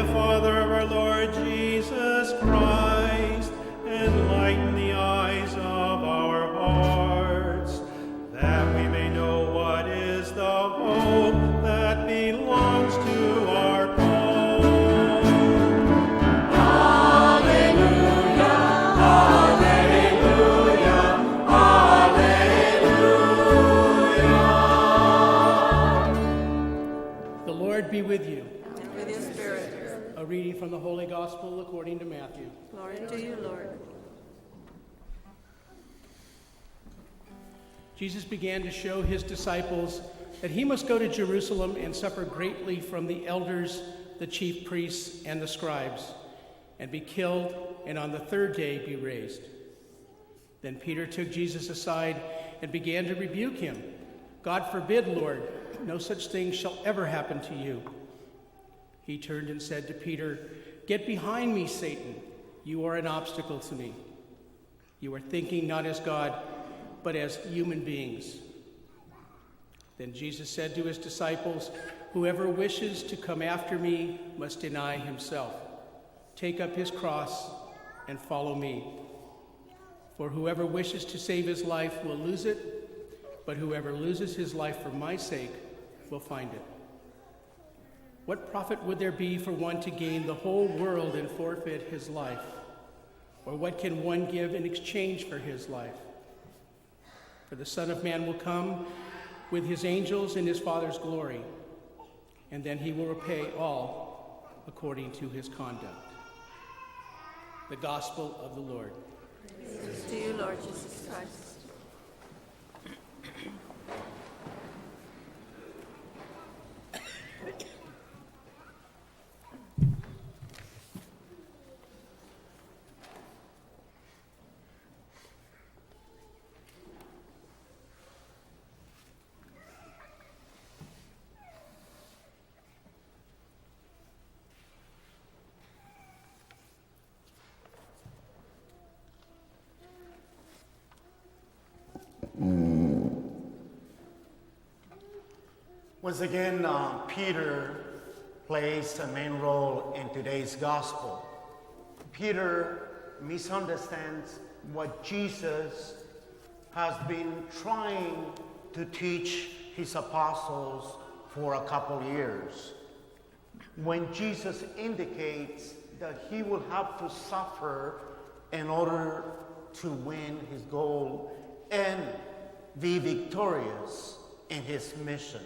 the Father of our Lord Jesus Christ, enlighten the eyes of our hearts, that we may know what is the hope that belongs to our call. Be with you. And with your spirit. A reading from the Holy Gospel according to Matthew. Glory to you, Lord. Jesus began to show his disciples that he must go to Jerusalem and suffer greatly from the elders, the chief priests, and the scribes, and be killed, and on the third day be raised. Then Peter took Jesus aside and began to rebuke him. God forbid, Lord, no such thing shall ever happen to you. He turned and said to Peter, Get behind me, Satan. You are an obstacle to me. You are thinking not as God, but as human beings. Then Jesus said to his disciples, Whoever wishes to come after me must deny himself, take up his cross, and follow me. For whoever wishes to save his life will lose it, but whoever loses his life for my sake will find it. What profit would there be for one to gain the whole world and forfeit his life? Or what can one give in exchange for his life? For the Son of Man will come with his angels in his Father's glory, and then he will repay all according to his conduct. The Gospel of the Lord. Praise to you, Lord Jesus Christ. Once again, Peter plays a main role in today's gospel. Peter misunderstands what Jesus has been trying to teach his apostles for a couple years. When Jesus indicates that he will have to suffer in order to win his goal and be victorious in his mission.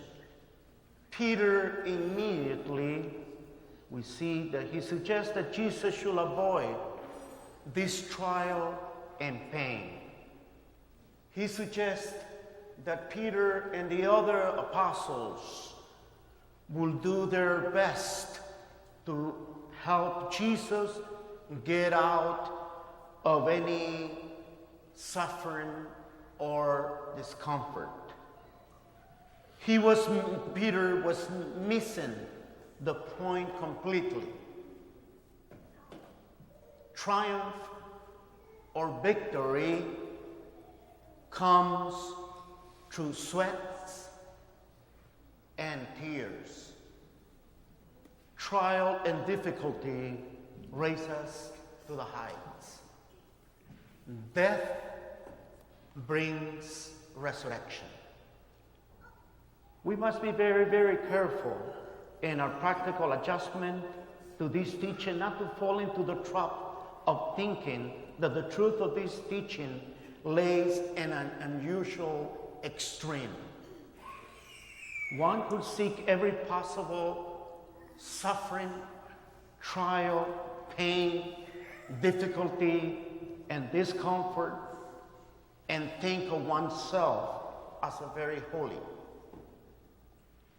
Peter immediately, we see that he suggests that Jesus should avoid this trial and pain. He suggests that Peter and the other apostles will do their best to help Jesus get out of any suffering or discomfort. Peter was missing the point completely. Triumph or victory comes through sweats and tears. Trial and difficulty raise us to the heights. Death brings resurrection. We must be very, very careful in our practical adjustment to this teaching, not to fall into the trap of thinking that the truth of this teaching lays in an unusual extreme. One could seek every possible suffering, trial, pain, difficulty, and discomfort, and think of oneself as a very holy.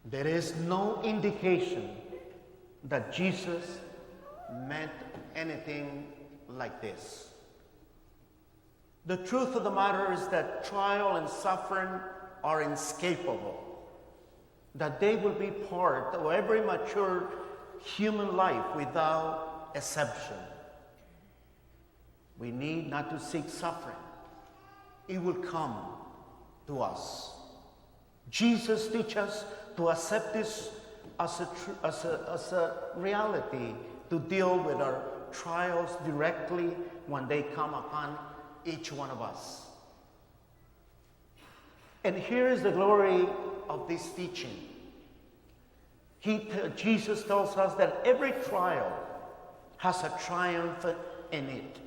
There is no indication that Jesus meant anything like this. The truth of the matter is that trial and suffering are inescapable, that they will be part of every mature human life without exception. We need not to seek suffering. It will come to us. Jesus teaches us to accept this as a reality to deal with our trials directly when they come upon each one of us. And here is the glory of this teaching. Jesus tells us that every trial has a triumph in it.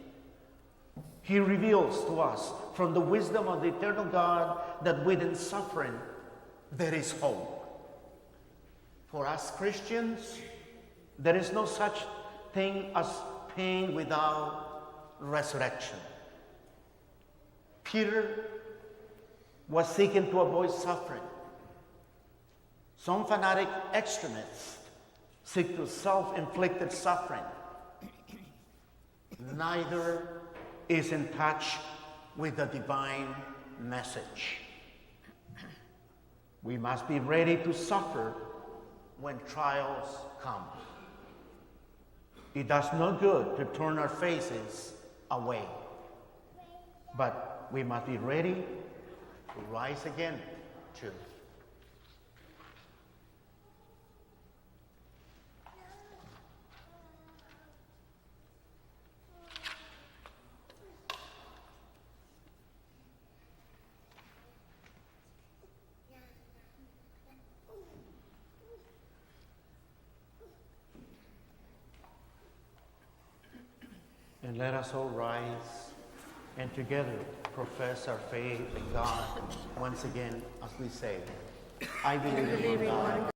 He reveals to us from the wisdom of the eternal God that within suffering there is hope. For us Christians, there is no such thing as pain without resurrection. Peter was seeking to avoid suffering. Some fanatic extremists seek to self-inflicted suffering. Neither is in touch with the divine message. We must be ready to suffer when trials come. It does no good to turn our faces away, but we must be ready to rise again too. And let us all rise and together profess our faith in God once again as we say, I believe in God.